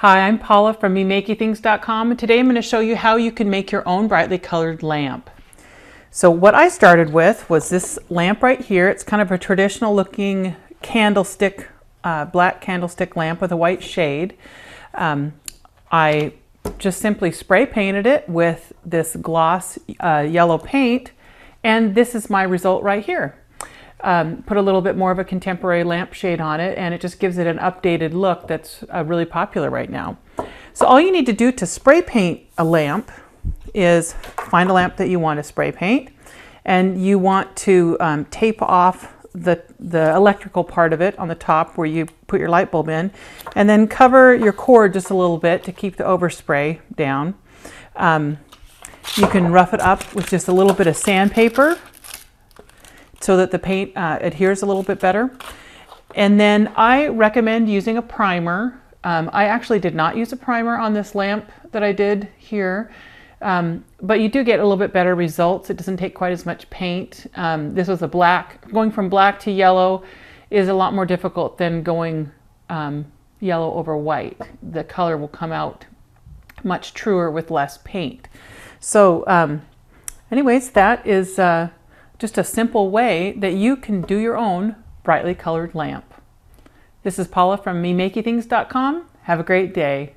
Hi, I'm Paula from MeMakeyThings.com, and today I'm going to show you how you can make your own brightly colored lamp. So what I started with was this lamp right here. It's kind of a traditional looking candlestick, black candlestick lamp with a white shade. I just simply spray painted it with this gloss yellow paint, and this is my result right here. Put a little bit more of a contemporary lampshade on it, and it just gives it an updated look that's really popular right now. So all you need to do to spray paint a lamp is find a lamp that you want to spray paint, and you want to tape off the electrical part of it on the top where you put your light bulb in, and then cover your cord just a little bit to keep the overspray down. You can rough it up with just a little bit of sandpaper so that the paint adheres a little bit better. And then I recommend using a primer. I actually did not use a primer on this lamp that I did here, but you do get a little bit better results. It doesn't take quite as much paint. This was a black. Going from black to yellow is a lot more difficult than going yellow over white. The color will come out much truer with less paint. So anyways, that is just a simple way that you can do your own brightly colored lamp. This is Paula from MeMakeyThings.com. Have a great day.